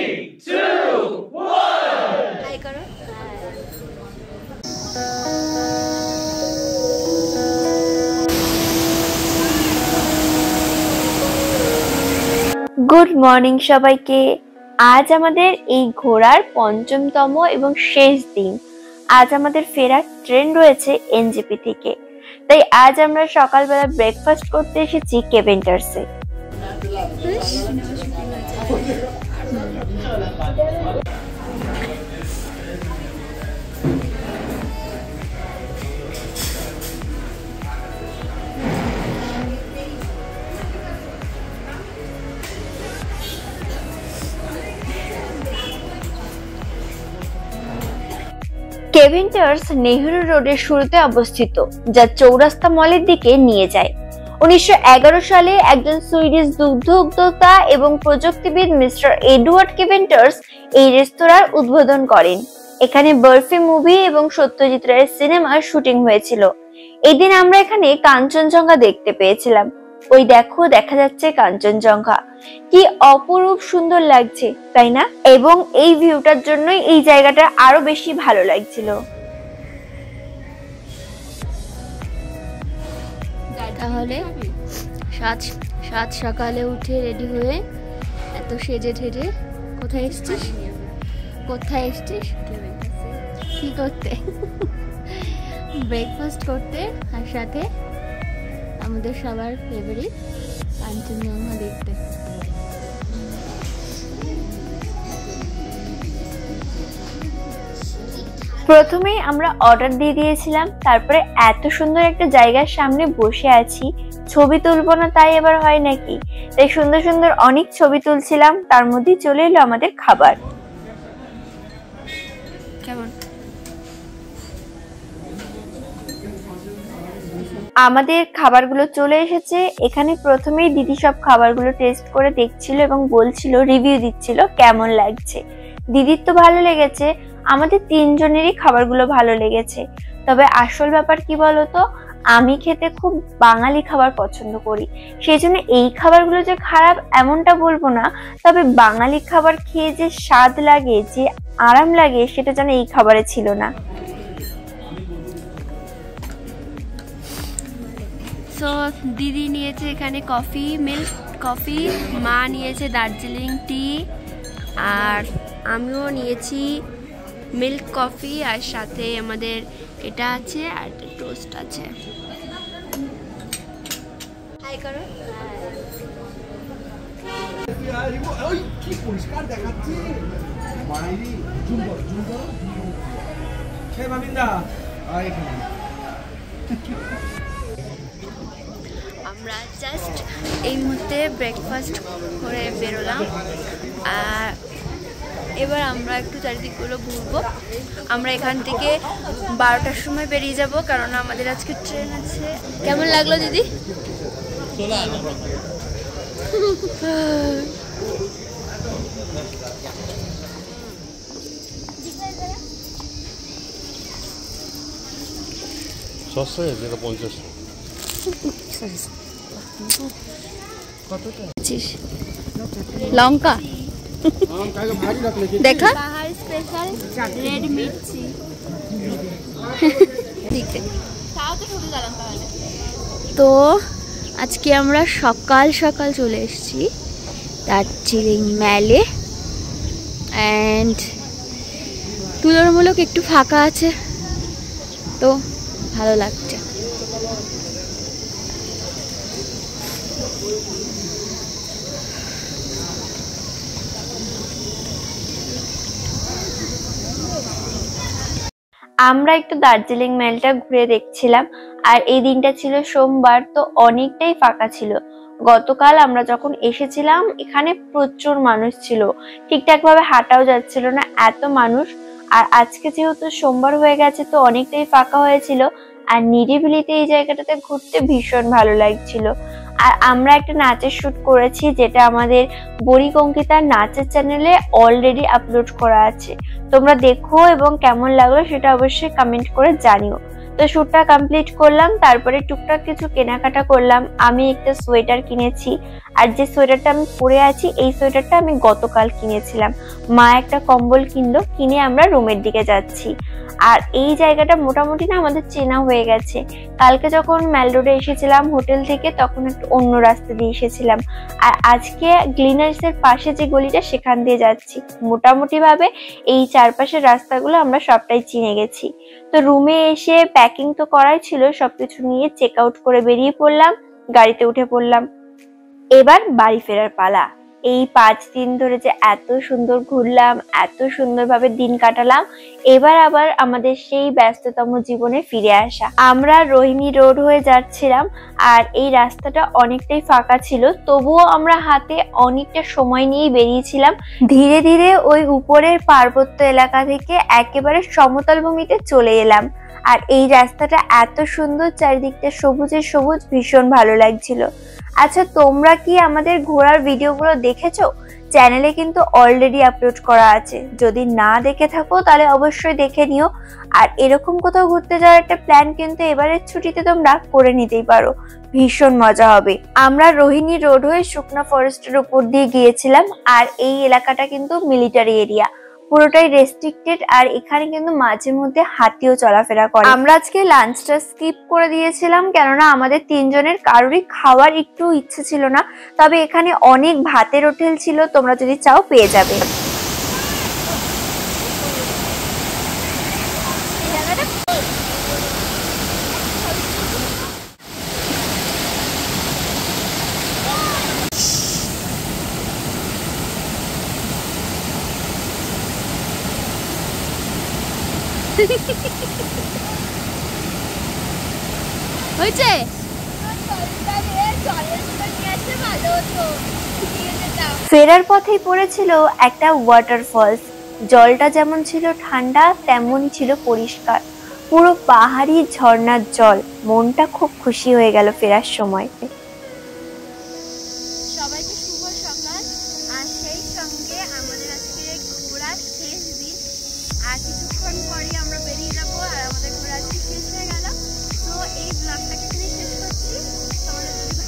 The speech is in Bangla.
2, 1 হাই করো। গুড মর্নিং সবাইকে। আজ আমাদের এই ঘোরার পঞ্চমতম এবং শেষ দিন। আজ আমাদের ফেরার ট্রেন রয়েছে এনজেপি থেকে, তাই আজ আমরা সকালবেলা ব্রেকফাস্ট করতে এসেছি কেভেন্টার্সে। কেভেন্টার্স নেহেরু রোডের শুরুতে অবস্থিত, যা চৌরাস্তা মলের দিকে নিয়ে যায়। 1911 সালে একজন সুইডিশ দুগ্ধ উদ্যোক্তা এবং প্রযুক্তিবিদ মিস্টার এডওয়ার্ড কেভেন্টার্স এই রেস্তোরাঁর উদ্বোধন করেন। এখানে বার্ফি মুভি এবং সত্যজিৎ রায়ের সিনেমার শুটিং হয়েছিল। এই দিন আমরা এখানে কাঞ্চনজঙ্ঘা দেখতে পেয়েছিলাম। ওই দেখো, দেখা যাচ্ছে কাঞ্চনজঙ্ঘা। কি অপরূপ সুন্দর লাগছে, তাই না? এবং এই ভিউটার জন্যই এই জায়গাটা আরো বেশি ভালো লাগছিল। তাহলে সাত সকালে উঠে রেডি হয়ে এত সেজে ঠেজে কোথায় এসছিস? কি করতে? ব্রেকফাস্ট করতে, আর সাথে আমাদের সবার ফেভারিট কাঞ্চনজঙ্ঘা দেখতে। প্রথমেই আমরা অর্ডার দিয়ে দিয়েছিলাম, তারপরে এত সুন্দর একটা জায়গার সামনে বসে আছি, ছবি তুলবো না তাই এবার হয় নাকি, তাই সুন্দর সুন্দর অনেক ছবি তুলছিলাম। তার মধ্যেই চলে এলো আমাদের খাবার। কেমন? আমাদের খাবারগুলো চলে এসেছে। এখানে প্রথমেই দিদি সব খাবারগুলো টেস্ট করে দেখছিল এবং বলছিল, রিভিউ দিচ্ছিল কেমন লাগছে। দিদির তো ভালো লেগেছে, আমাদের তিনজনেরই খাবারগুলো ভালো লেগেছে। তবে আসল ব্যাপার কি বলতো, আমি খেতে খুব বাঙালি খাবার পছন্দ করি, সেই জন্য এই খাবারগুলো যে খারাপ এমনটা বলবো না। তবে বাঙালি খাবার খেয়ে যে স্বাদ লাগে, যে আরাম লাগে, সেটা যেন এই খাবারে ছিল না। তো দিদি নিয়েছে এখানে কফি, মিল্ক কফি, মা নিয়েছে দার্জিলিং টি, আর আমিও নিয়েছি মিল্ক কফি, আর সাথে আমাদের এটা আছে আর টোস্ট আছে। হাই করো। আমরা জাস্ট এই মুহূর্তে ব্রেকফাস্ট করে বেরোলাম, আর এবার আমরা একটু চারিদিকগুলো ঘুরবো। আমরা এখান থেকে 12টার সময় বেরিয়ে যাব, কারণ আমাদের আজকে ট্রেন আছে। কেমন লাগলো দিদি? লঙ্কা দেখা স্পেশাল রেড মির্চি। তো আজকে আমরা সকাল সকাল চলে এসেছি দার্জিলিং ম্যালে, অ্যান্ড তুলনামূলক একটু ফাঁকা আছে, তো ভালো লাগছে। আমরা একটু দার্জিলিং মেলটা ঘুরে দেখছিলাম, আর এই দিনটা ছিল সোমবার, তো অনেকটাই ফাঁকা ছিল। গতকাল আমরা যখন এসেছিলাম এখানে প্রচুর মানুষ ছিল, ঠিকঠাক ভাবে হাঁটাও যাচ্ছিল না, এত মানুষ। আর আজকে যেহেতু সোমবার হয়ে গেছে, তো অনেকটাই ফাঁকা হয়েছিল, আর নিরিবিলিতে এই জায়গাটাতে ঘুরতে ভীষণ ভালো লাগছিল। আর আমরা একটা নাচের শুট করেছি, যেটা আমাদের বণিক অঙ্কিতার নাচের চ্যানেলে অলরেডি আপলোড করা আছে। তোমরা দেখো এবং কেমন লাগলো সেটা অবশ্যই কমেন্ট করে জানিও। তো শুটটা কমপ্লিট করলাম, তারপরে টুকটাক কিছু কেনাকাটা করলাম। আমি একটা সোয়েটার কিনেছি, আর যে সোয়েটারটা আমি পরে আছি এই সোয়েটারটা আমি গতকাল কিনেছিলাম। মা একটা কম্বল কিনলো, কিনে আমরা রুমের দিকে যাচ্ছি। আর এই জায়গাটা মোটামুটি না আমাদের চেনা হয়ে গেছে। কালকে যখন ম্যাল রোডে এসেছিলাম হোটেল থেকে তখন একটু অন্য রাস্তা দিয়ে এসেছিলাম, আর আজকে গ্লিনার্স এর পাশে যে গলিটা সেখান দিয়ে যাচ্ছি। মোটামুটি ভাবে এই চারপাশের রাস্তাগুলো আমরা সবটাই চিনে গেছি। তো রুমে এসে প্যাকিং তো করাই ছিল, সবকিছু নিয়ে চেক আউট করে বেরিয়ে পড়লাম, গাড়িতে উঠে পড়লাম। এবার বাড়ি ফেরার পালা। এই 5 দিন ধরে যে এত সুন্দর ঘুরলাম, এত সুন্দরভাবে দিন কাটালাম, এবার আবার আমাদের সেই ব্যস্ততম জীবনে ফিরে আসা। আমরা রোহিণী রোড হয়ে যাচ্ছিলাম, আর এই রাস্তাটা অনেকটাই ফাঁকা ছিল, তবুও আমরা হাতে অনেকটা সময় নিয়েই বেরিয়েছিলাম। ধীরে ধীরে ওই উপরের পার্বত্য এলাকা থেকে একেবারে সমতল ভূমিতে চলে এলাম। আর এই রাস্তাটা এত সুন্দর, চারিদিকটা সবুজে সবুজ, ভীষণ ভালো লাগছিল। আচ্ছা, তোমরা কি আমাদের ঘোরার ভিডিওগুলো দেখেছো? চ্যানেলে কিন্তু অলরেডি আপলোড করা আছে, যদি না দেখে থাকো তাহলে অবশ্যই দেখে নিও। আর এরকম কোথাও ঘুরতে যাওয়ার একটা প্ল্যান কিন্তু এবারের ছুটিতে তোমরা করে নিতেই পারো, ভীষণ মজা হবে। আমরা রোহিণী রোড হয়ে শুকনা ফরেস্টের উপর দিয়ে গিয়েছিলাম, আর এই এলাকাটা কিন্তু মিলিটারি এরিয়া, পুরোটাই রেস্ট্রিক্টেড, আর এখানে কিন্তু মাঝে মধ্যে হাতিও চলাফেরা করে। আমরা আজকে লাঞ্চটা স্কিপ করে দিয়েছিলাম, কেননা আমাদের 3 জনের কারোরই খাওয়ার একটু ইচ্ছে ছিল না। তবে এখানে অনেক ভাতের হোটেল ছিল, তোমরা যদি চাও পেয়ে যাবে। হয়েছে ফেরার পথেই পড়েছিল একটা ওয়াটারফলস। জলটা যেমন ছিল ঠান্ডা তেমনই ছিল পরিষ্কার, পুরো পাহাড়ি ঝর্ণার জল। মনটা খুব খুশি হয়ে গেল ফেরার সময়। সবাইকে শুভ সকাল। আর সেই সঙ্গে আমাদের আজকে ঘোরার শেষ দিন, আর কিছুক্ষণ পরই আমরা বেরিয়ে যাবো, আর আমাদের ঘোরা আজকে শেষ হয়ে গেল। তো এই ব্লগটাকে এখানে শেষ করছি। তোমাদের যদি